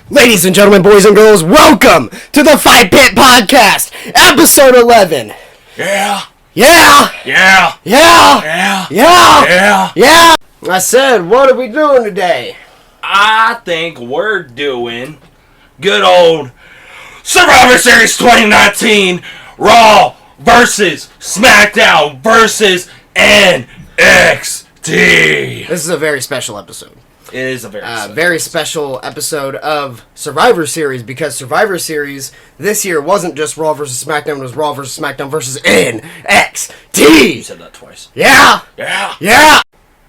Ladies and gentlemen, boys and girls, welcome to the Fight Pit Podcast, episode 11. Yeah. Yeah. Yeah. Yeah. Yeah. Yeah. Yeah. Yeah. I said, what are we doing today? I think we're doing good old Survivor Series 2019 Raw versus Smackdown versus NXT. This is a very special episode. It is a very special episode of Survivor Series because Survivor Series this year wasn't just Raw versus SmackDown, it was Raw versus SmackDown versus NXT. You said that twice. Yeah. Yeah. Yeah.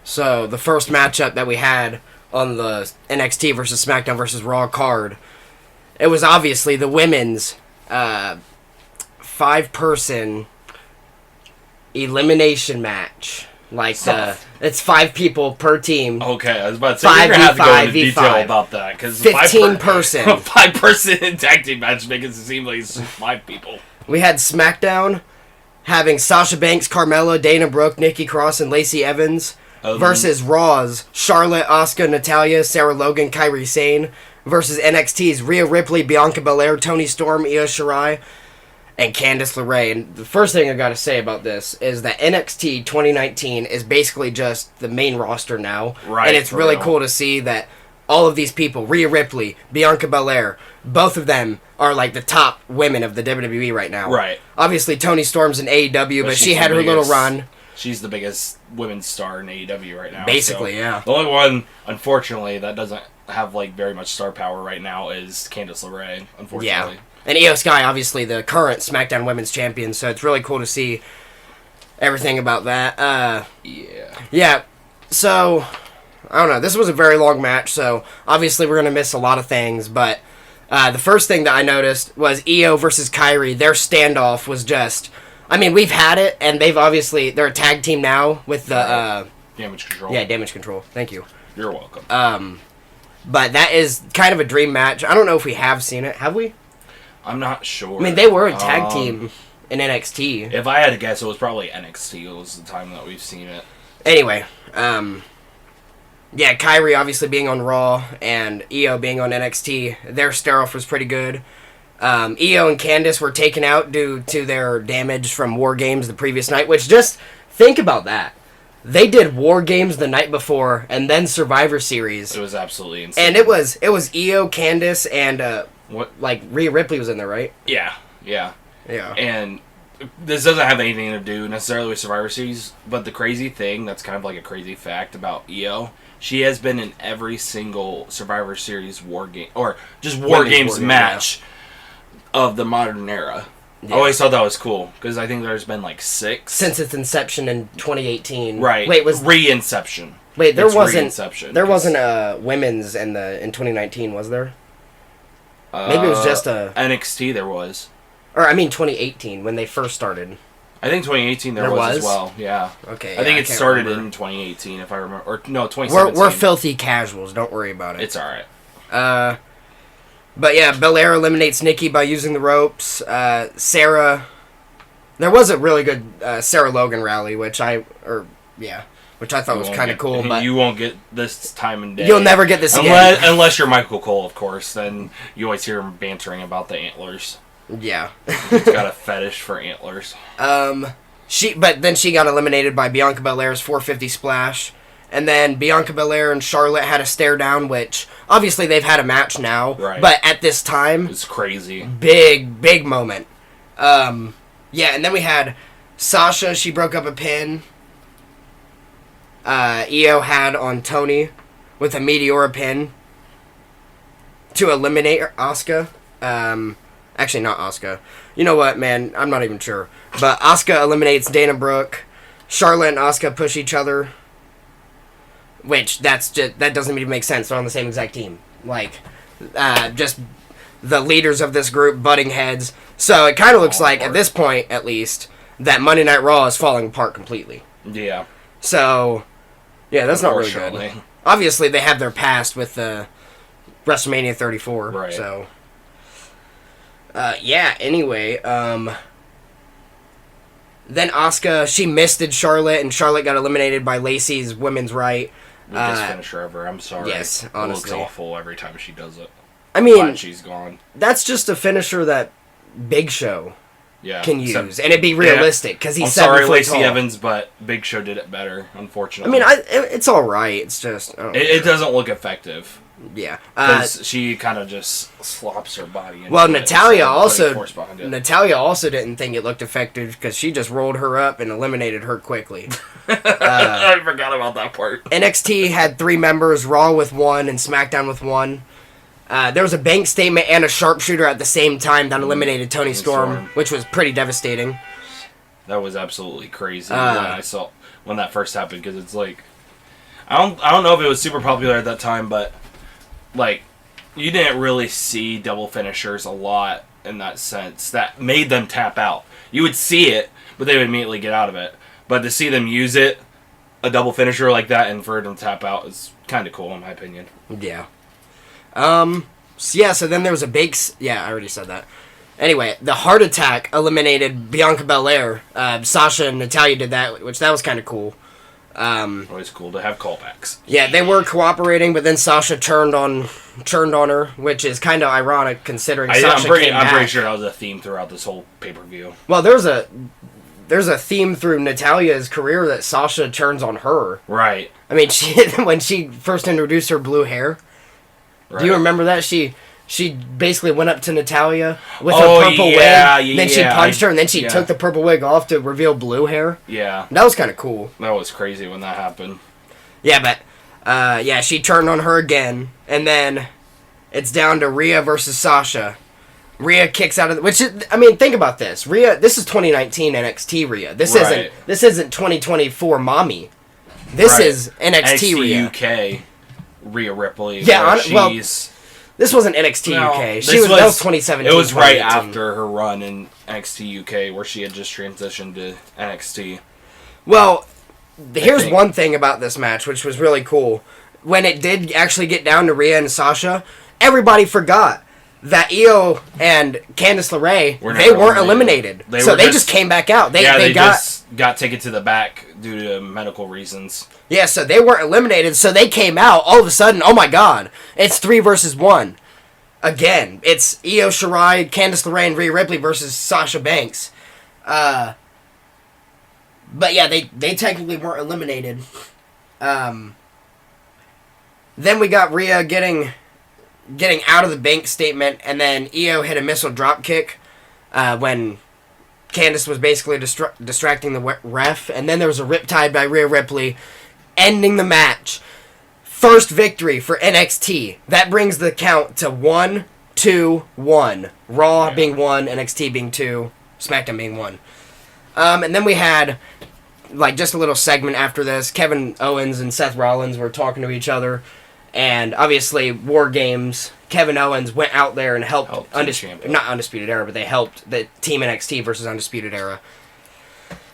So the first matchup that we had on the NXT versus SmackDown versus Raw card, it was obviously the women's 5-person elimination match. Like it's 5 people per team. Okay, I was about to say you're gonna have to go into detail about that because 15-person 5-person tag team match makes it seem like it's 5 people. We had SmackDown having Sasha Banks, Carmella, Dana Brooke, Nikki Cross, and Lacey Evans versus Raw's Charlotte, Asuka, Natalya, Sarah Logan, Kairi Sane versus NXT's Rhea Ripley, Bianca Belair, Toni Storm, Io Shirai, and Candice LeRae. And the first thing I gotta say about this is that NXT 2019 is basically just the main roster now. Right. And it's really cool to see that all of these people, Rhea Ripley, Bianca Belair, both of them are like the top women of the WWE right now. Right. Obviously, Toni Storm's in AEW, but she had her little run. She's the biggest women's star in AEW right now. Basically, yeah. The only one, unfortunately, that doesn't have like very much star power right now is Candice LeRae, unfortunately. Yeah. And Io Sky, obviously, the current SmackDown Women's Champion, so it's really cool to see everything about that. Yeah, so, I don't know, this was a very long match, so obviously we're going to miss a lot of things, but the first thing that I noticed was Io versus Kairi. Their standoff was just, I mean, we've had it, and they're a tag team now with the... Damage Control. Yeah, Damage Control. Thank you. You're welcome. But that is kind of a dream match. I don't know if we have seen it. Have we? I'm not sure. I mean, they were a tag team in NXT. If I had to guess, it was probably NXT. It was the time that we've seen it. Anyway, yeah, Kairi obviously being on Raw and Io being on NXT, their stare-off was pretty good. Io and Candice were taken out due to their damage from War Games the previous night, which just think about that. They did War Games the night before and then Survivor Series. It was absolutely insane. And it was Io, Candice, and what? Like Rhea Ripley was in there, right? Yeah. And this doesn't have anything to do necessarily with Survivor Series, but the crazy thing, that's kind of like a crazy fact about Io, she has been in every single Survivor Series War Game, or just War Games match of the modern era. Yeah. I always thought that was cool, because I think there's been like 6. Since its inception in 2018. Right. Wait, was... Re-inception. Wait, there wasn't... Re-inception. There wasn't a women's in 2019, was there? Maybe it was just a... NXT there was. Or, I mean 2018, when they first started. I think 2018 there was as well, yeah. Okay, I think it started in 2018, if I remember. Or, no, 2017. We're filthy casuals, don't worry about it. It's alright. But yeah, Belair eliminates Nikki by using the ropes. Sarah... There was a really good Sarah Logan rally, which I thought was kind of cool, but... You won't get this time and day. You'll never get this again. Unless you're Michael Cole, of course. Then you always hear him bantering about the antlers. Yeah. He's got a fetish for antlers. But then she got eliminated by Bianca Belair's 450 splash. And then Bianca Belair and Charlotte had a stare down, which obviously they've had a match now. Right. But at this time... It's crazy. Big moment. Yeah, and then we had Sasha, she broke up a pin. Io had on Toni with a Meteora pin to eliminate Asuka. Actually, not Asuka. You know what, man? I'm not even sure. But Asuka eliminates Dana Brooke. Charlotte and Asuka push each other. Which, that doesn't even make sense. They're on the same exact team. Like, just the leaders of this group butting heads. So it kind of looks like, at this point, at least, that Monday Night Raw is falling apart completely. Yeah. So, yeah, that's not really good. Obviously, they have their past with WrestleMania 34. Right. So, yeah, anyway, then Asuka, she misted Charlotte, and Charlotte got eliminated by Lacey's women's right. Weakest finisher ever, I'm sorry. Yes, honestly. It looks awful every time she does it. I mean, glad she's gone. That's just a finisher that Big Show can use, and it'd be realistic because he's 7 sorry, foot Lacey tall. Evans, but Big Show did it better, unfortunately. I mean, it's all right. It's just it doesn't look effective. Yeah, because she kind of just slops her body. Well, Natalya also didn't think it looked effective because she just rolled her up and eliminated her quickly. I forgot about that part. NXT had 3 members, Raw with 1 and SmackDown with 1. There was a bank statement and a sharpshooter at the same time that eliminated Toni Storm, which was pretty devastating. That was absolutely crazy when that first happened, because it's like I don't know if it was super popular at that time, but like you didn't really see double finishers a lot in that sense that made them tap out. You would see it, but they would immediately get out of it. But to see them use it, a double finisher like that, and for them to tap out is kind of cool in my opinion. Yeah. So then there was a big... Yeah, I already said that. Anyway, the Heart Attack eliminated Bianca Belair. Sasha and Natalya did that, which that was kind of cool. Always cool to have callbacks. Yeah, they were cooperating, but then Sasha turned on her, which is kind of ironic considering Sasha came back. I'm pretty sure that was a theme throughout this whole pay-per-view. Well, there's a theme through Natalya's career that Sasha turns on her. Right. I mean, when she first introduced her blue hair... Right. Do you remember that? She basically went up to Natalya with her purple wig. Then she punched her, and then she took the purple wig off to reveal blue hair. Yeah. That was kind of cool. That was crazy when that happened. Yeah, but she turned on her again, and then it's down to Rhea versus Sasha. Rhea kicks out of think about this. Rhea, this is 2019 NXT Rhea. This isn't 2024 Mommy. This is NXT Rhea. UK. Rhea Ripley. Yeah, this wasn't NXT UK. That was 2017. It was right after her run in NXT UK, where she had just transitioned to NXT. Well, here's one thing about this match, which was really cool. When it did actually get down to Rhea and Sasha, everybody forgot that Io and Candice LeRae, they weren't eliminated. They just came back out. They just got taken to the back due to medical reasons. Yeah, so they weren't eliminated, so they came out. All of a sudden, oh my god, it's 3 versus 1. Again, it's Io Shirai, Candice LeRae, and Rhea Ripley versus Sasha Banks. But yeah, they technically weren't eliminated. Then we got Rhea getting out of the bank statement, and then Io hit a missile drop kick when Candice was basically distracting the ref, and then there was a riptide by Rhea Ripley, ending the match. First victory for NXT. That brings the count to 1, 2, 1. Raw being 1, NXT being 2, SmackDown being 1. And then we had just a little segment after this. Kevin Owens and Seth Rollins were talking to each other. And obviously, War Games, Kevin Owens went out there and helped not Undisputed Era, but they helped the Team NXT versus Undisputed Era.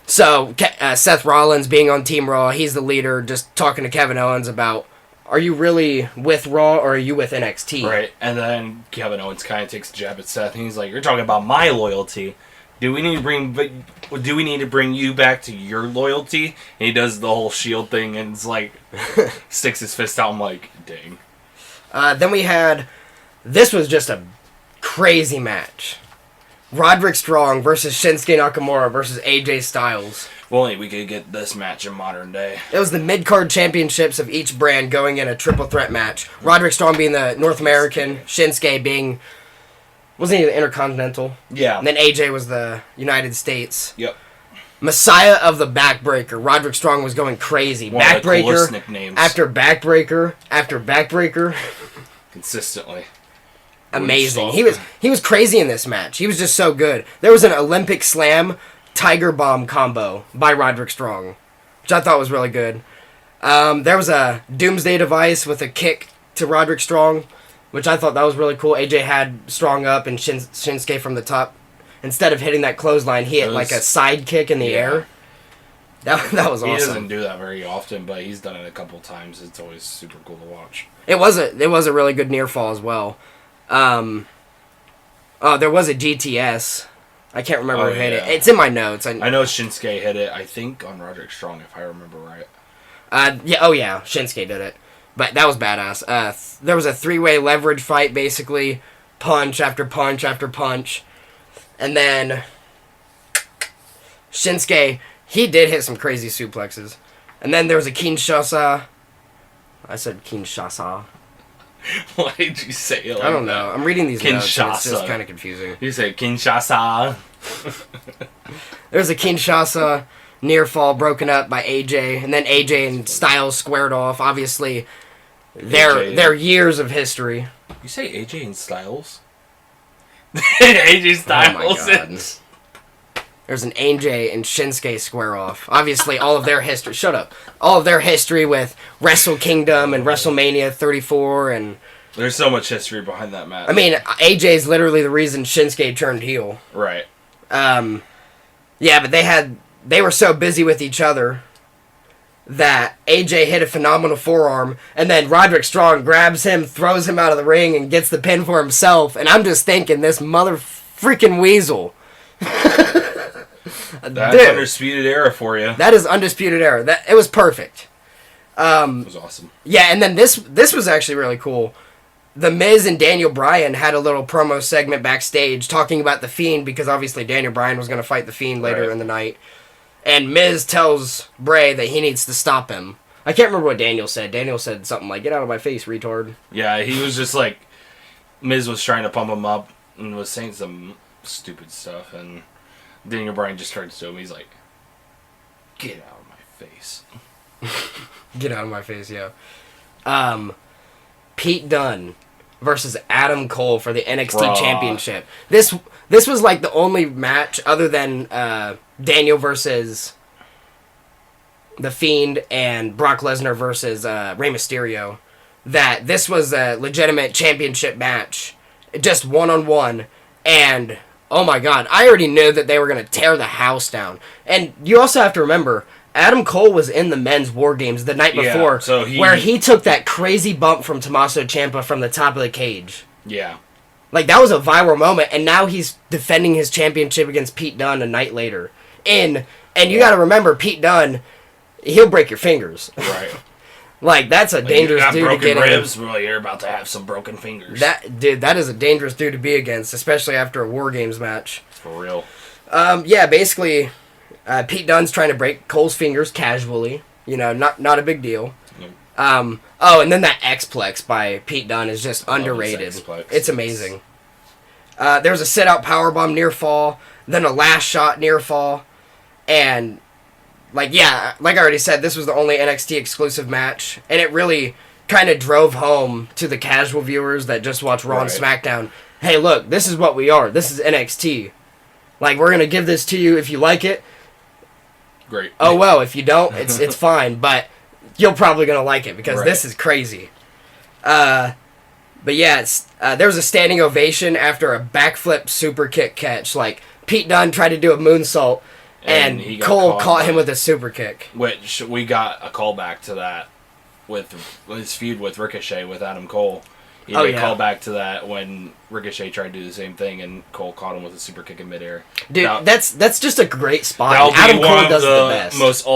So, Seth Rollins being on Team Raw, he's the leader, just talking to Kevin Owens about, are you really with Raw or are you with NXT? Right, and then Kevin Owens kind of takes a jab at Seth, and he's like, you're talking about my loyalty. Do we need to bring you back to your loyalty? And he does the whole shield thing and it's like sticks his fist out. I'm like, dang. Then we had, this was just a crazy match. Roderick Strong versus Shinsuke Nakamura versus AJ Styles. If only we could get this match in modern day. It was the mid-card championships of each brand going in a triple threat match. Roderick Strong being the North American, Shinsuke being... Wasn't he the Intercontinental? Yeah. And then AJ was the United States. Yep. Messiah of the Backbreaker. Roderick Strong was going crazy. One of the coolest nicknames. After Backbreaker after Backbreaker. Consistently. Amazing. He was crazy in this match. He was just so good. There was an Olympic Slam Tiger Bomb combo by Roderick Strong, which I thought was really good. There was a Doomsday Device with a kick to Roderick Strong, which I thought that was really cool. AJ had Strong up and Shinsuke from the top. Instead of hitting that clothesline, he hit like a side kick in the air. That was awesome. He doesn't do that very often, but he's done it a couple times. It's always super cool to watch. It was a really good near fall as well. There was a GTS. I can't remember who hit it. It's in my notes. I know Shinsuke hit it, I think, on Roderick Strong, if I remember right. Shinsuke did it. But that was badass. There was a 3-way leverage fight, basically. Punch after punch after punch. And then Shinsuke, he did hit some crazy suplexes. And then there was a Kinshasa. I said Kinshasa. Why did you say it like that? I don't know. I'm reading these notes, and it's Kinshasa. just kind of confusing. You said Kinshasa. There's a Kinshasa near fall broken up by AJ, and then AJ and Styles squared off. Obviously, they're years of history. You say AJ and Styles? AJ Styles. Oh my God. There's an AJ and Shinsuke square off. Obviously, all of their history. Shut up. All of their history with Wrestle Kingdom and WrestleMania 34 and. There's so much history behind that match. I mean, AJ's literally the reason Shinsuke turned heel. Right. Yeah, but they were so busy with each other that AJ hit a phenomenal forearm, and then Roderick Strong grabs him, throws him out of the ring, and gets the pin for himself. And I'm just thinking, this mother freaking weasel. That's Dude, Undisputed Era for you. that is Undisputed Era. It was perfect. It was awesome. Yeah, and then this was actually really cool. The Miz and Daniel Bryan had a little promo segment backstage talking about The Fiend, because obviously Daniel Bryan was going to fight The Fiend later in the night. And Miz tells Bray that he needs to stop him. I can't remember what Daniel said. Daniel said something like, "Get out of my face, retard." Yeah, he was just like... Miz was trying to pump him up and was saying some stupid stuff, and Daniel Bryan just turns to him. He's like, "Get out of my face." Get out of my face, yeah. Pete Dunne versus Adam Cole for the NXT Championship. This was like the only match other than Daniel versus The Fiend and Brock Lesnar versus Rey Mysterio, that this was a legitimate championship match, just one-on-one, and oh my God, I already knew that they were going to tear the house down. And you also have to remember, Adam Cole was in the men's War Games the night before, so where he took that crazy bump from Tommaso Ciampa from the top of the cage. Yeah. Like, that was a viral moment, and now he's defending his championship against Pete Dunne a night later. And you gotta remember, Pete Dunne, he'll break your fingers. Right. Like, that's a dangerous dude to get ribs, well, you're about to have some broken fingers. That is a dangerous dude to be against, especially after a War Games match. For real. Yeah, basically, Pete Dunne's trying to break Cole's fingers casually. You know, not a big deal. Nope. And then that X-Plex by Pete Dunne is just underrated. It's amazing. There was a sit-out powerbomb near fall, then a last shot near fall, and like I already said, this was the only NXT exclusive match, and it really kind of drove home to the casual viewers that just watch Raw and SmackDown. Hey, look, this is what we are. This is NXT. Like, we're gonna give this to you if you like it. Great. Oh well, if you don't, it's fine, but you're probably gonna like it because this is crazy. But yeah, there was a standing ovation after a backflip super kick catch. Like, Pete Dunne tried to do a moonsault, and Cole caught him with a super kick. Which we got a callback to that with his feud with Ricochet with Adam Cole. He made a callback to that when Ricochet tried to do the same thing, and Cole caught him with a super kick in midair. Dude, that's just a great spot. Adam Cole does the best.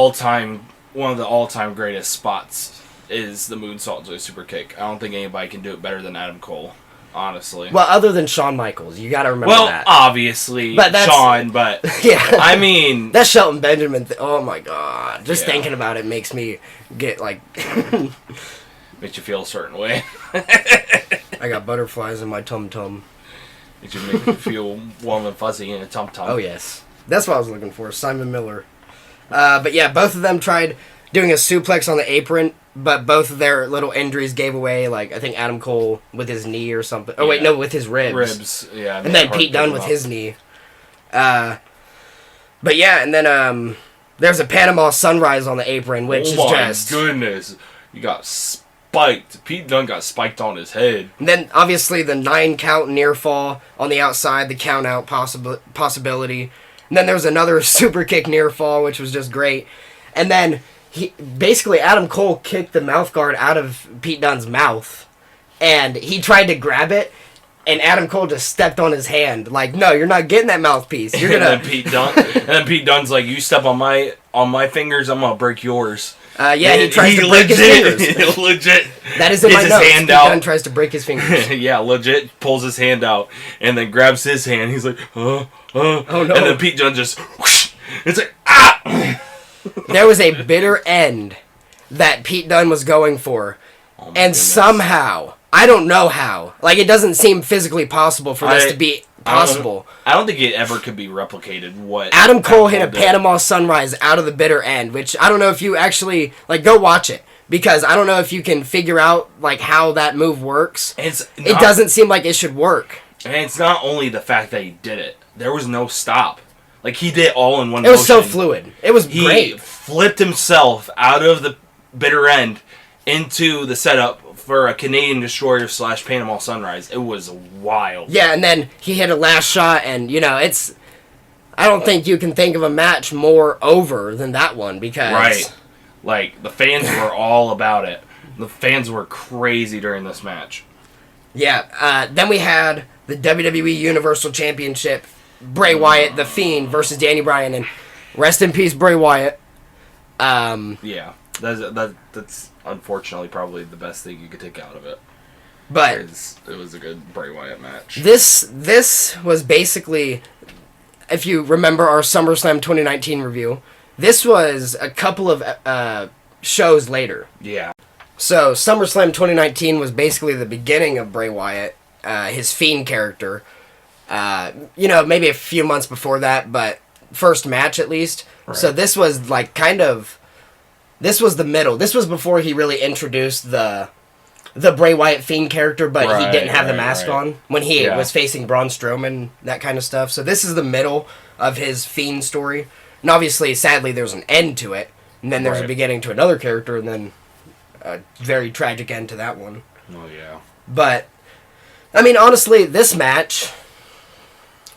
One of the all-time greatest spots is the moonsault to a super kick. I don't think anybody can do it better than Adam Cole, honestly. Well, other than Shawn Michaels, you got to remember that. Well, obviously, Shawn, but yeah, I mean, that Shelton Benjamin. Oh my God, just thinking about it makes me get like. Makes you feel a certain way. I got butterflies in my tum-tum. Makes you feel warm and fuzzy in a tum-tum. Oh, yes. That's what I was looking for, Simon Miller. But yeah, both of them tried doing a suplex on the apron, but both of their little injuries gave away, like, I think Adam Cole with his knee or something. Oh, wait, no, with his ribs. Ribs, yeah. And then Pete Dunne with his knee. But yeah, and then there's a Panama Sunrise on the apron, which is just... Oh, my goodness. You got spiked. Pete Dunne got spiked on his head. And then, obviously, the 9 count near fall on the outside, the count out possibility. And then there was another super kick near fall, which was just great. And then, basically, Adam Cole kicked the mouth guard out of Pete Dunne's mouth. And he tried to grab it, and Adam Cole just stepped on his hand. Like, no, you're not getting that mouthpiece. You're gonna... And then Pete Dunne's like, you step on my fingers, I'm gonna break yours. He tries to break his fingers. Legit. That is in my notes. Hand out. Pete tries to break his fingers. Yeah, legit pulls his hand out and then grabs his hand. He's like, oh no. And then Pete Dunne just, whoosh, it's like, ah! There was a bitter end that Pete Dunne was going for. Oh and goodness. Somehow, I don't know how, like, it doesn't seem physically possible for this to be possible. I don't think it ever could be replicated. What Adam Cole hit a Panama Sunrise out of the bitter end, which I don't know if you actually, like, go watch it. Because I don't know if you can figure out, like, how that move works. It doesn't seem like it should work. And it's not only the fact that he did it. There was no stop. Like, he did it all in one motion. It was so motion. fluid. It was great. He flipped himself out of the bitter end into the setup for a Canadian Destroyer / Panama Sunrise. It was wild. Yeah, and then he hit a last shot, and, you know, it's... I don't think you can think of a match more over than that one, because... Right. Like, the fans were all about it. The fans were crazy during this match. Yeah, then we had the WWE Universal Championship, Bray Wyatt, The Fiend, versus Danny Bryan, and rest in peace, Bray Wyatt. Yeah, that's unfortunately probably the best thing you could take out of it. But it was a good Bray Wyatt match. This was basically, if you remember our SummerSlam 2019 review, this was a couple of shows later. Yeah. So SummerSlam 2019 was basically the beginning of Bray Wyatt, his Fiend character. Maybe a few months before that, but first match at least. Right. So this was like this was the middle. This was before he really introduced the Bray Wyatt Fiend character, but he didn't have the mask on when he was facing Braun Strowman, that kind of stuff. So this is the middle of his Fiend story. And obviously, sadly, there's an end to it. And then there's a beginning to another character, and then a very tragic end to that one. Oh, yeah. But, I mean, honestly, this match,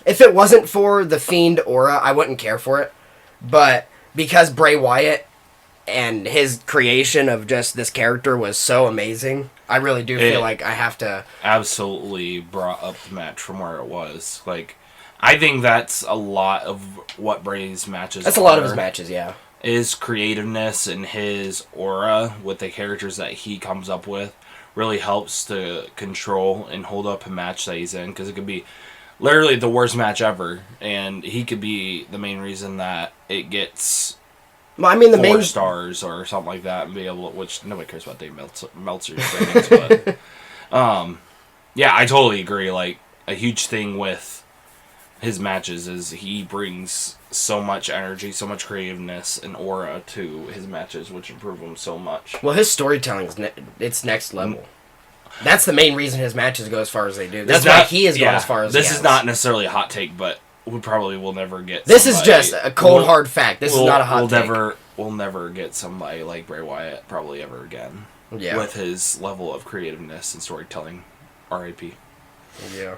if it wasn't for the Fiend aura, I wouldn't care for it. But because Bray Wyatt and his creation of just this character was so amazing, I really do feel like I have to... Absolutely brought up the match from where it was. Like, I think that's a lot of what Bray's matches That's a lot of his matches, yeah. His creativeness and his aura with the characters that he comes up with really helps to control and hold up a match that he's in, because it could be literally the worst match ever, and he could be the main reason that it gets 4 stars or something like that, and be able to, which nobody cares about Dave Meltzer's ratings, but yeah, I totally agree. Like, a huge thing with his matches is he brings so much energy, so much creativeness and aura to his matches, which improve them so much. Well, his storytelling is it's next level. That's the main reason his matches go as far as they do. That's why he has gone as far as he has. This is not necessarily a hot take, but we probably will never get This is just a cold, hard fact. This is not a hot take. We'll never get somebody like Bray Wyatt probably ever again. Yeah. With his level of creativeness and storytelling. R.I.P. Yeah.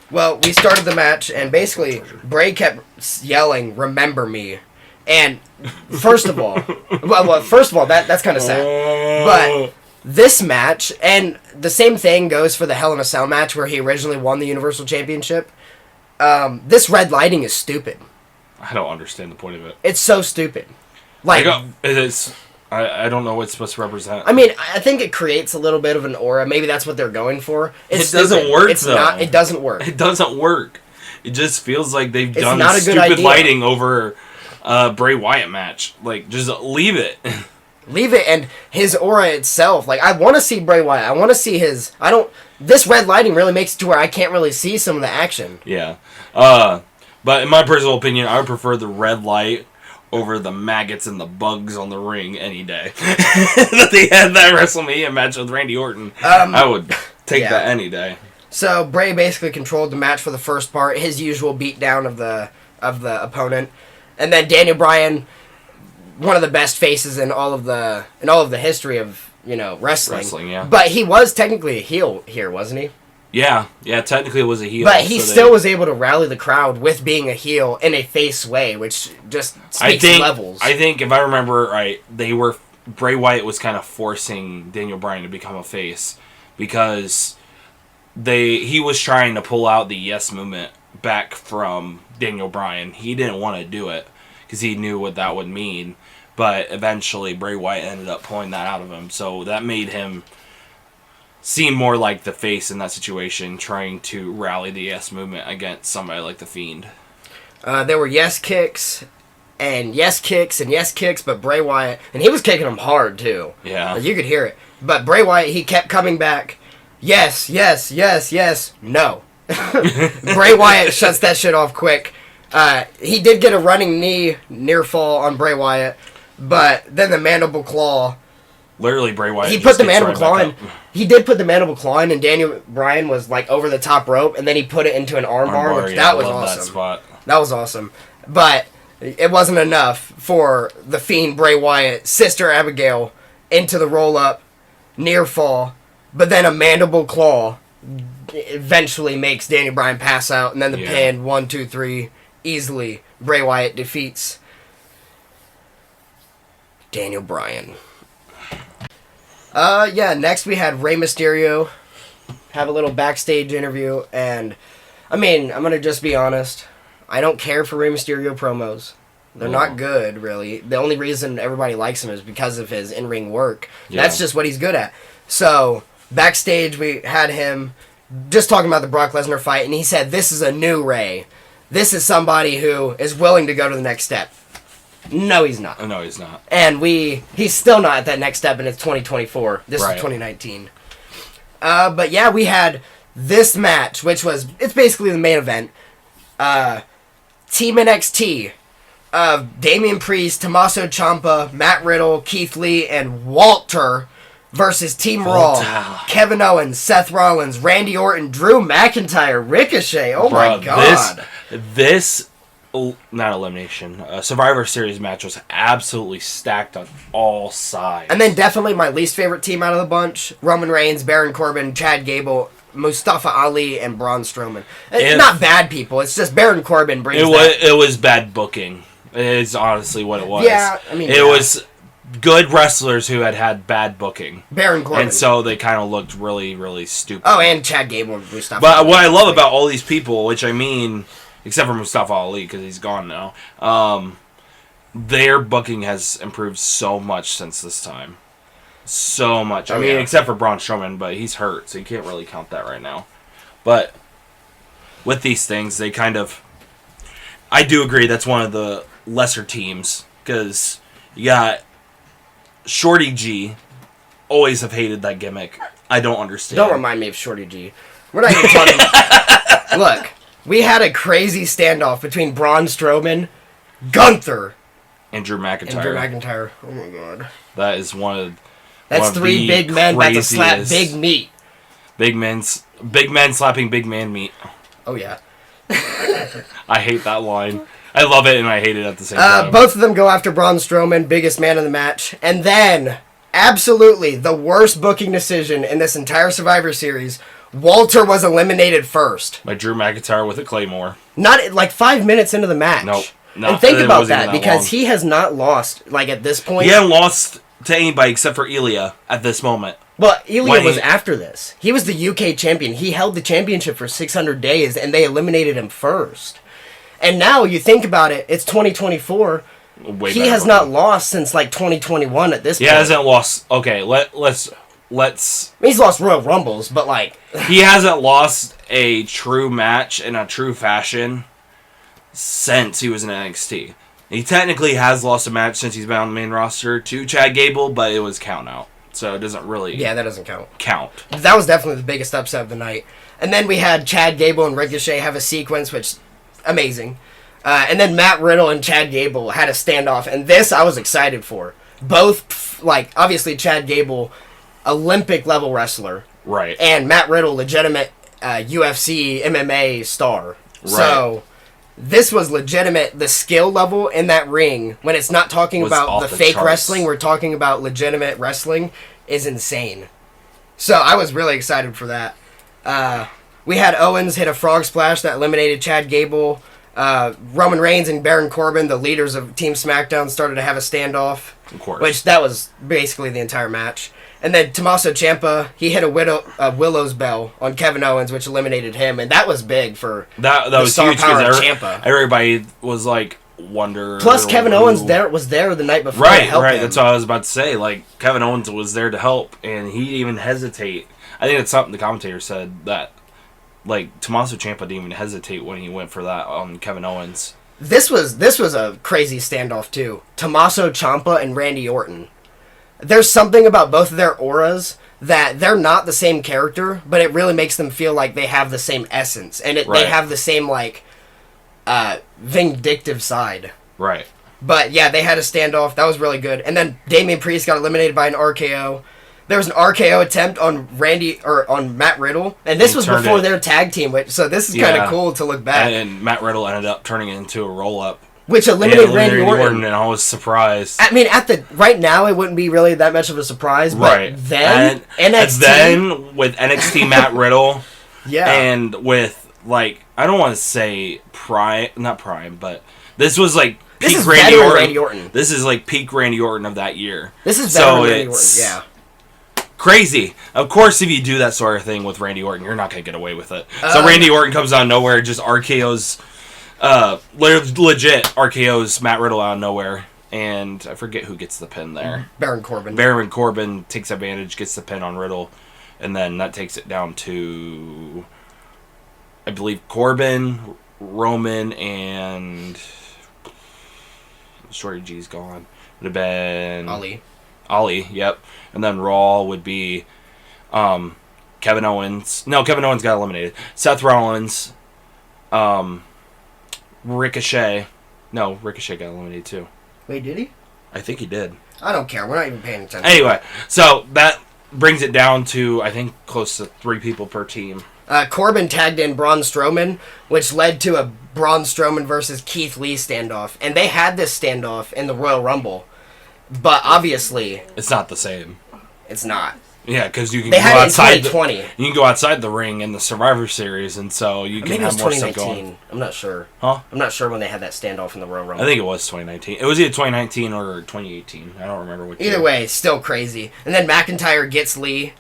Well, we started the match, and basically, Bray kept yelling, "Remember me." And first of all, that's kind of sad. But this match, and the same thing goes for the Hell in a Cell match where he originally won the Universal Championship. This red lighting is stupid. I don't understand the point of it. It's so stupid. Like, I don't know what it's supposed to represent. I mean, I think it creates a little bit of an aura. Maybe that's what they're going for. It doesn't work, though. It doesn't work. It doesn't work. It just feels like they've done stupid lighting over a Bray Wyatt match. Like, just leave it. Leave it, and his aura itself. Like, I want to see Bray Wyatt. I want to see his... This red lighting really makes it to where I can't really see some of the action. Yeah. But in my personal opinion, I would prefer the red light over the maggots and the bugs on the ring any day. That they had that WrestleMania match with Randy Orton. I would take that any day. So Bray basically controlled the match for the first part, his usual beatdown of the opponent, and then Daniel Bryan, one of the best faces in all of the history of wrestling. Yeah. But he was technically a heel here, wasn't he? Yeah, technically it was a heel. But he still was able to rally the crowd with being a heel in a face way, which just speaks levels. I think, if I remember right, Bray Wyatt was kind of forcing Daniel Bryan to become a face, because he was trying to pull out the yes movement back from Daniel Bryan. He didn't want to do it, because he knew what that would mean. but eventually Bray Wyatt ended up pulling that out of him. So that made him seem more like the face in that situation, trying to rally the yes movement against somebody like The Fiend. There were yes kicks, and yes kicks, and yes kicks, but Bray Wyatt, and he was kicking them hard, too. Yeah. You could hear it. But Bray Wyatt, he kept coming back. Yes, yes, yes, yes, no. Bray Wyatt shuts that shit off quick. He did get a running knee near fall on Bray Wyatt, but then the mandible claw. Literally, Bray Wyatt. He put the mandible claw in. He did put the mandible claw in, and Daniel Bryan was like over the top rope, and then he put it into an armbar, which that was awesome. That spot. That was awesome, but it wasn't enough for the Fiend Bray Wyatt, Sister Abigail, into the roll up, near fall, but then a mandible claw eventually makes Daniel Bryan pass out, and then the pin 1, 2, 3 easily. Bray Wyatt defeats Daniel Bryan. Next we had Rey Mysterio have a little backstage interview, and, I mean, I'm going to just be honest. I don't care for Rey Mysterio promos. They're not good, really. The only reason everybody likes him is because of his in-ring work. Yeah. That's just what he's good at. So, backstage we had him just talking about the Brock Lesnar fight, and he said, this is a new Rey. This is somebody who is willing to go to the next step. No, he's not. No, he's not. And he's still not at that next step, and it's 2024. This is 2019. But yeah, we had this match, it's basically the main event. Team NXT of Damian Priest, Tommaso Ciampa, Matt Riddle, Keith Lee, and Walter versus Team Raw. Kevin Owens, Seth Rollins, Randy Orton, Drew McIntyre, Ricochet. Oh my God. This not elimination, Survivor Series match was absolutely stacked on all sides. And then definitely my least favorite team out of the bunch, Roman Reigns, Baron Corbin, Chad Gable, Mustafa Ali, and Braun Strowman. It's not bad people, it's just Baron Corbin brings it was bad booking. It's honestly what it was. Yeah, I mean, it was good wrestlers who had bad booking. Baron Corbin. And so they kind of looked really, really stupid. Oh, and Chad Gable and Mustafa But Ali. What I love about all these people, which I mean, except for Mustafa Ali, because he's gone now, their booking has improved so much since this time. So much. I mean, except for Braun Strowman, but he's hurt, so you can't really count that right now. But with these things, they kind of... I do agree that's one of the lesser teams, because you got Shorty G. Always have hated that gimmick. I don't understand. Don't remind me of Shorty G. We're not even talking about... Look, we had a crazy standoff between Braun Strowman, Gunther, and Drew McIntyre. Oh my God. That is one of... That's three big men about to slap big meat. Big men slapping big man meat. Oh, yeah. I hate that line. I love it and I hate it at the same time. Both of them go after Braun Strowman, biggest man in the match. And then, absolutely, the worst booking decision in this entire Survivor Series, Walter was eliminated first. By Drew McIntyre with a Claymore. Not like 5 minutes into the match. Nope. And think about that, because he has not lost, like at this point. He hasn't lost to anybody except for Ilya at this moment. Well, Ilya was after this. He was the UK champion. He held the championship for 600 days, and they eliminated him first. And now, you think about it, it's 2024. He has not lost since, like, 2021 at this point. He hasn't lost... Okay, let's... He's lost Royal Rumbles, but, like... He hasn't lost a true match in a true fashion since he was in NXT. He technically has lost a match since he's been on the main roster to Chad Gable, but it was count out. So it doesn't really... Yeah, that doesn't count. That was definitely the biggest upset of the night. And then we had Chad Gable and Ricochet have a sequence, which... Amazing. And then Matt Riddle and Chad Gable had a standoff, and this I was excited for. Both, like, obviously Chad Gable, Olympic-level wrestler. Right. And Matt Riddle, legitimate UFC, MMA star. Right. So... This was legitimate. The skill level in that ring, when it's not talking about the fake wrestling, we're talking about legitimate wrestling, is insane. So I was really excited for that. We had Owens hit a frog splash that eliminated Chad Gable. Roman Reigns and Baron Corbin, the leaders of Team Smackdown, started to have a standoff. Of course. Which that was basically the entire match. And then Tommaso Ciampa, he hit a Willow's Bell on Kevin Owens, which eliminated him, and that was big for that was huge because Ciampa. Everybody was like, Wonder. Plus, Kevin Owens was there the night before. Right, to help him. That's what I was about to say. Like, Kevin Owens was there to help, and he didn't even hesitate. I think it's something the commentator said that, like, Tommaso Ciampa didn't even hesitate when he went for that on Kevin Owens. This was a crazy standoff too. Tommaso Ciampa and Randy Orton. There's something about both of their auras that they're not the same character, but it really makes them feel like they have the same essence, and they have the same like vindictive side. Right. But yeah, they had a standoff. That was really good. And then Damian Priest got eliminated by an RKO. There was an RKO attempt on on Matt Riddle, and this was before their tag team. So this is kind of cool to look back. And Matt Riddle ended up turning it into a roll up, which eliminated Randy Orton. And I was surprised. I mean, right now it wouldn't be really that much of a surprise, but then NXT, then with NXT Matt Riddle, and with like I don't want to say not prime, but this was like peak Randy Orton. This is like peak Randy Orton of that year. This is better than Randy Orton. Yeah. Crazy. Of course, if you do that sort of thing with Randy Orton, you're not going to get away with it. So Randy Orton comes out of nowhere, just RKO's, legit RKO's Matt Riddle out of nowhere. And I forget who gets the pin there. Baron Corbin. Baron Corbin takes advantage, gets the pin on Riddle. And then that takes it down to, I believe, Corbin, Roman, and Shorty G's gone. Would have been Ali, yep. And then Raw would be Kevin Owens. No, Kevin Owens got eliminated. Seth Rollins, Ricochet. No, Ricochet got eliminated too. Wait, did he? I think he did. I don't care. We're not even paying attention. Anyway, so that brings it down to, I think, close to 3 people per team. Corbin tagged in Braun Strowman, which led to a Braun Strowman versus Keith Lee standoff. And they had this standoff in the Royal Rumble. But obviously, it's not the same. It's not. Yeah, because you can go outside. You can go outside the ring in the Survivor Series, and so you can have more stuff going. I'm not sure. Huh? I'm not sure when they had that standoff in the Royal Rumble. I think it was 2019. It was either 2019 or 2018. I don't remember which. Either way, still crazy. And then McIntyre gets Lee.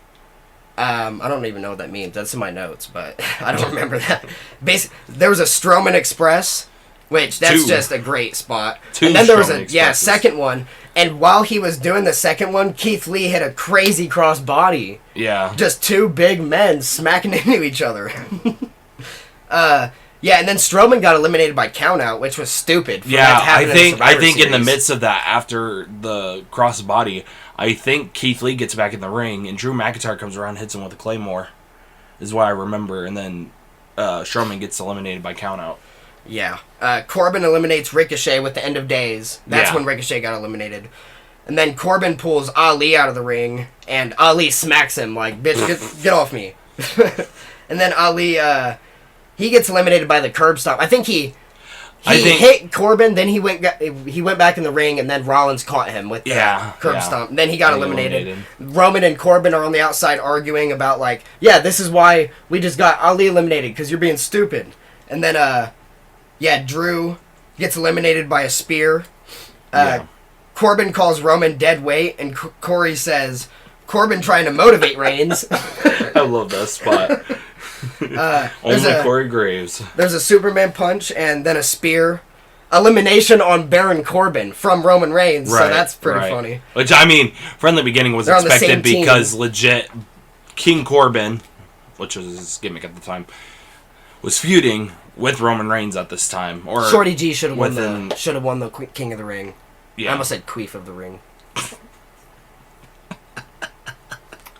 I don't even know what that means. That's in my notes, but I don't remember that. There was a Strowman Express, which that's just a great spot. And then there was a second one. And while he was doing the second one, Keith Lee hit a crazy cross body. Yeah. Just 2 big men smacking into each other. Yeah, and then Strowman got eliminated by countout, which was stupid. I think in the midst of that, after the cross body, I think Keith Lee gets back in the ring, and Drew McIntyre comes around and hits him with a Claymore, is what I remember. And then Strowman gets eliminated by countout. Yeah. Corbin eliminates Ricochet with the End of Days. That's when Ricochet got eliminated. And then Corbin pulls Ali out of the ring, and Ali smacks him like, bitch, get off me. And then Ali, he gets eliminated by the curb stomp. I think he hit Corbin, then he went back in the ring, and then Rollins caught him with the curb stomp. And then he got eliminated. Roman and Corbin are on the outside arguing about, like, yeah, this is why we just got Ali eliminated, because you're being stupid. And then, Drew gets eliminated by a spear. Corbin calls Roman dead weight, and Corey says, Corbin trying to motivate Reigns. I love that spot. Only Corey Graves. There's a Superman punch and then a spear. Elimination on Baron Corbin from Roman Reigns, so that's pretty funny. Which, I mean, from the beginning was expected because legit King Corbin, which was his gimmick at the time, was feuding with Roman Reigns at this time. Or Shorty G should have won the King of the Ring. Yeah. I almost said Queef of the Ring.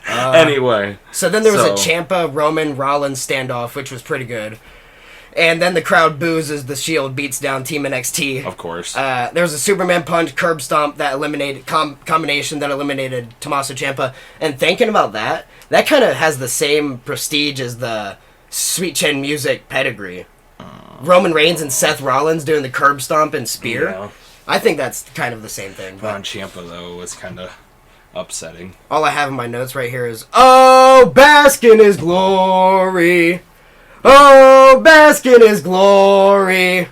Anyway. So then there was a Ciampa, Roman, Rollins standoff, which was pretty good. And then the crowd boos as the Shield beats down Team NXT. Of course. There was a Superman punch, curb stomp that eliminated combination that eliminated Tommaso Ciampa. And thinking about that kind of has the same prestige as the Sweet Chin Music pedigree. Roman Reigns and Seth Rollins doing the curb stomp and spear. Yeah. I think that's kind of the same thing. But on Ciampa, though, was kind of upsetting. All I have in my notes right here is, oh, bask in his glory. Oh, bask in his glory.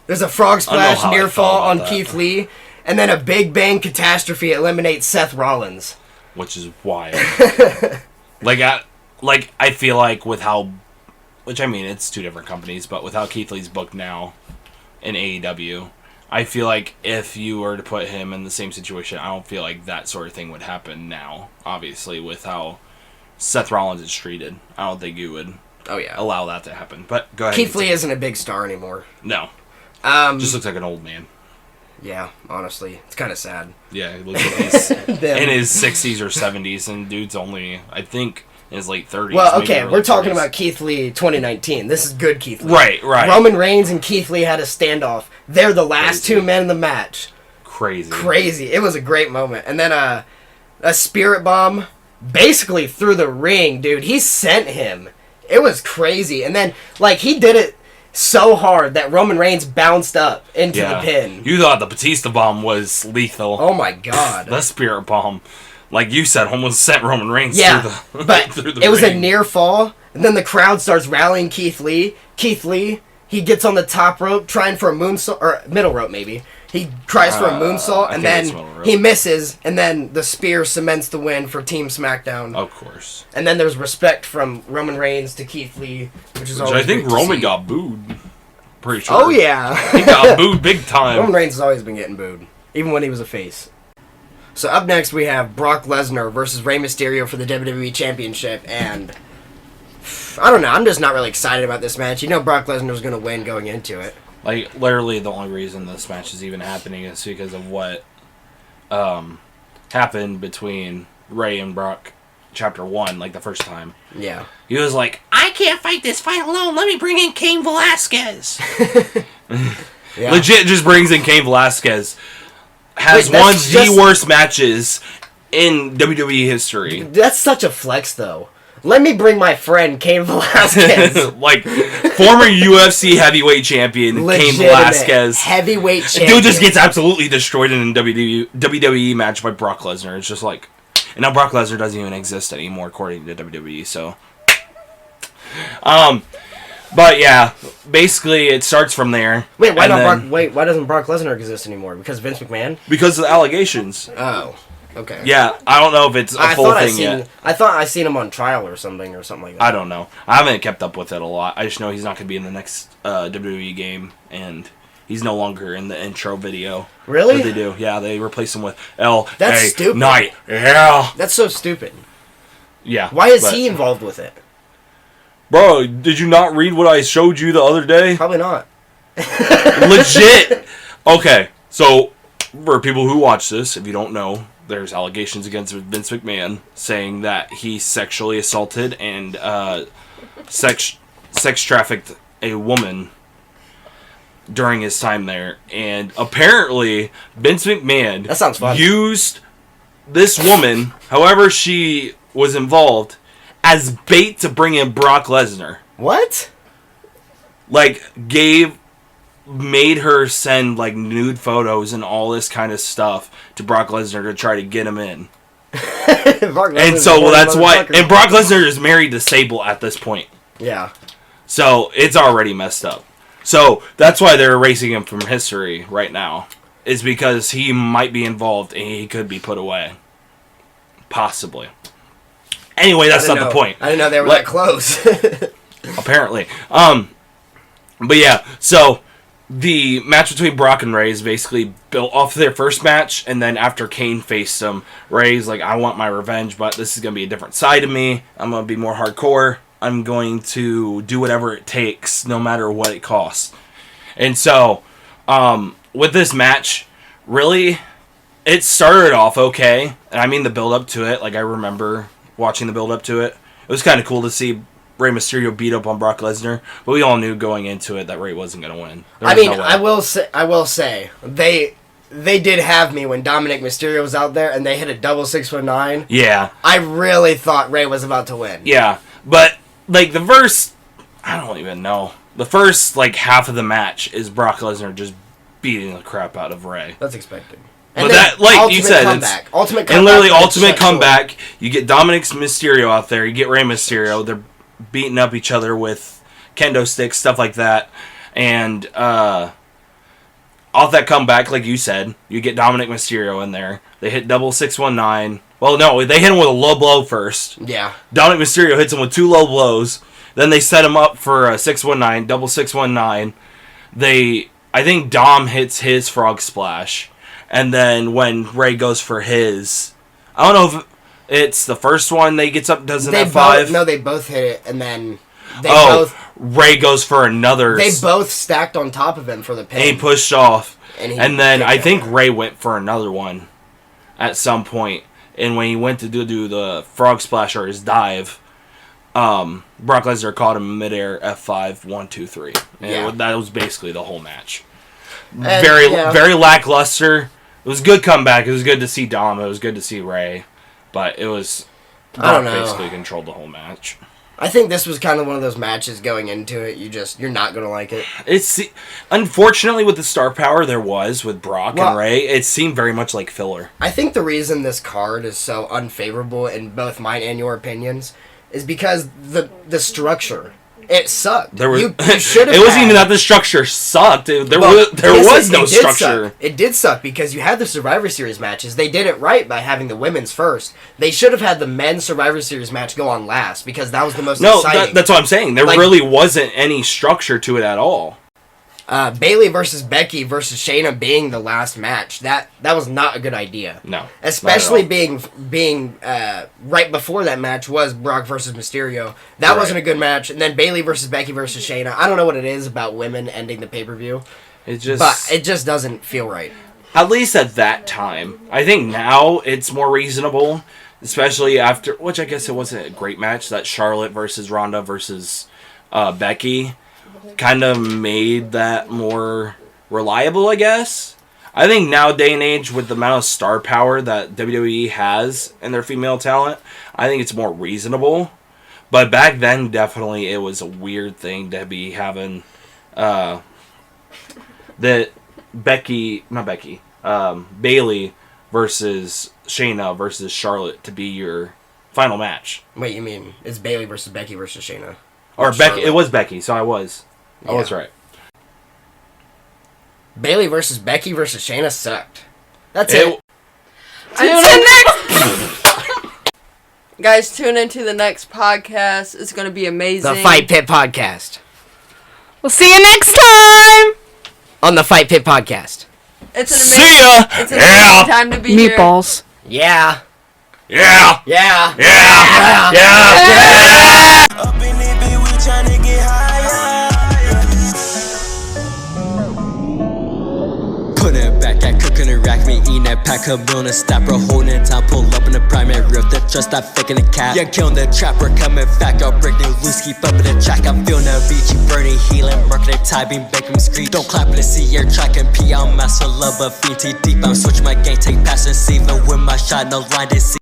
There's a frog splash near fall on Keith Lee. And then a Big Bang catastrophe eliminates Seth Rollins. Which is wild. I feel like with how... Which, I mean, it's 2 different companies, but with how Keith Lee's booked now in AEW, I feel like if you were to put him in the same situation, I don't feel like that sort of thing would happen now, obviously, with how Seth Rollins is treated. I don't think you would allow that to happen. But go ahead. Keith Lee isn't a big star anymore. No. Just looks like an old man. Yeah, honestly. It's kind of sad. Yeah, he looks like he's in his 60s or 70s, and dude's only, I think, in his late 30s. Well, okay, we're talking about Keith Lee 2019. This is good Keith Lee. Right. Roman Reigns and Keith Lee had a standoff. They're the last two men in the match. Crazy. It was a great moment. And then a spirit bomb basically through the ring, dude. He sent him. It was crazy. And then, like, he did it so hard that Roman Reigns bounced up into the pin. You thought the Batista bomb was lethal. Oh my god. The spirit bomb, like you said, almost sent Roman Reigns through the but through the it was ring. a near fall, and then the crowd starts rallying Keith Lee. Keith Lee, he gets on the top rope trying for a moonsault, or middle rope maybe. He tries for a moonsault, and then he misses, and then the spear cements the win for Team Smackdown. Of course. And then there's respect from Roman Reigns to Keith Lee, which is always I think great to Roman see. got booed. Pretty sure. Oh yeah, he got booed big time. Roman Reigns has always been getting booed, even when he was a face. So up next we have Brock Lesnar versus Rey Mysterio for the WWE Championship, and I don't know, I'm just not really excited about this match. You know Brock Lesnar was going to win going into it. Like, literally the only reason this match is even happening is because of what happened between Rey and Brock Chapter 1, like the first time. Yeah. He was like, I can't fight this fight alone, let me bring in Cain Velasquez. Yeah. Legit just brings in Cain Velasquez. Has one of the worst matches in WWE history. That's such a flex, though. Let me bring my friend Cain Velasquez. Like, former UFC heavyweight champion Cain Velasquez. Heavyweight champion. Dude just gets absolutely destroyed in a WWE match by Brock Lesnar. It's just like... And now Brock Lesnar doesn't even exist anymore, according to WWE, so... But yeah, basically it starts from there. Wait, why doesn't Brock Lesnar exist anymore? Because of Vince McMahon? Because of the allegations. Oh. Okay. Yeah, I don't know if it's a full thing yet. I thought I seen him on trial or something like that. I don't know. I haven't kept up with it a lot. I just know he's not going to be in the next WWE game, and he's no longer in the intro video. Really? What they do? Yeah, they replace him with L. That's stupid. Night. Yeah. That's so stupid. Yeah. Why is he involved with it? Bro, did you not read what I showed you the other day? Probably not. Legit. Okay, so for people who watch this, if you don't know, there's allegations against Vince McMahon saying that he sexually assaulted and sex trafficked a woman during his time there. And apparently, Vince McMahon that sounds fun. Used this woman, however she was involved, as bait to bring in Brock Lesnar. What? Like, made her send like nude photos and all this kind of stuff to Brock Lesnar to try to get him in. And so that's why. And Brock Lesnar is married to Sable at this point. Yeah. So it's already messed up. So that's why they're erasing him from history right now. Is because he might be involved and he could be put away. Possibly. Anyway, that's not the point. I didn't know they were that close. Apparently. But yeah, so the match between Brock and Rey is basically built off their first match, and then after Kane faced him, Rey's like, I want my revenge, but this is going to be a different side of me. I'm going to be more hardcore. I'm going to do whatever it takes, no matter what it costs. And so, with this match, really, it started off okay. And I mean the build-up to it, like I remember watching the build-up to it. It was kind of cool to see Rey Mysterio beat up on Brock Lesnar, but we all knew going into it that Rey wasn't going to win. I mean, I will say they did have me when Dominic Mysterio was out there and they hit a double 619. Yeah, I really thought Rey was about to win. Yeah, but like the first, I don't even know. The first like half of the match is Brock Lesnar just beating the crap out of Rey. That's expected. But that, like you said, comeback. Ultimate comeback. And literally ultimate comeback. You get Dominic Mysterio out there. You get Rey Mysterio. They're beating up each other with kendo sticks, stuff like that. And off that comeback, like you said, you get Dominic Mysterio in there. They hit double 619. Well, no, they hit him with a low blow first. Yeah. Dominic Mysterio hits him with 2 low blows. Then they set him up for a 619, double 619. They I think Dom hits his frog splash, and then when Rey goes for his, I don't know if it's the first one that he gets up, does an F5. No, they both hit it, and then Rey goes for another. They both stacked on top of him for the pin. And he pushed off, and then I think Rey went for another one at some point, and when he went to do the frog splash or his dive, Brock Lesnar caught him midair F5 1 2 3, and that was basically the whole match. Very lackluster. It was a good comeback. It was good to see Dom. It was good to see Rey, but it was Brock basically controlled the whole match. I think this was kind of one of those matches going into it. You're not gonna like it. It's unfortunately with the star power there was with Brock and Rey, it seemed very much like filler. I think the reason this card is so unfavorable in both mine and your opinions is because the structure. It sucked. You should have. It wasn't even that the structure sucked. There was no structure. It did suck because you had the Survivor Series matches. They did it right by having the women's first. They should have had the men's Survivor Series match go on last because that was the most exciting. That's what I'm saying. There really wasn't any structure to it at all. Bayley versus Becky versus Shayna being the last match. That was not a good idea. No. Especially being right before that match was Brock versus Mysterio. That wasn't a good match. And then Bayley versus Becky versus Shayna. I don't know what it is about women ending the pay-per-view. But it just doesn't feel right. At least at that time. I think now it's more reasonable. Especially after, which I guess it wasn't a great match, that Charlotte versus Ronda versus Becky kind of made that more reliable, I guess. I think now day and age with the amount of star power that WWE has in their female talent, I think it's more reasonable. But back then, definitely it was a weird thing to be having Bayley versus Shayna versus Charlotte to be your final match. Wait, you mean it's Bayley versus Becky versus Shayna? Or Becky? It was Becky, so I was right. Bayley versus Becky versus Shayna sucked. That's it. Guys, tune into the next podcast. It's going to be amazing. The Fight Pit Podcast. We'll see you next time on the Fight Pit Podcast. It's an amazing, see ya. It's an amazing time to be Meatballs. Here. Yeah. Yeah. Yeah. Yeah. Yeah. Yeah. Up in it, bitch, we tryna get higher. Put it back, I cooking a rack, me eating that pack of on a stopper, holding it down, pull up in the primary rip, the trust stop faking the cat. Yeah, killing the trapper, coming back, I'll break the loose, keep up in the track. I'm feeling the beach, you burning, healing, marking the tie, being baking street. Don't clap in the sea, air track and pee, I'm master love, but feet too deep. I'm switching my game, take pass and see, even with my shot, no line to see.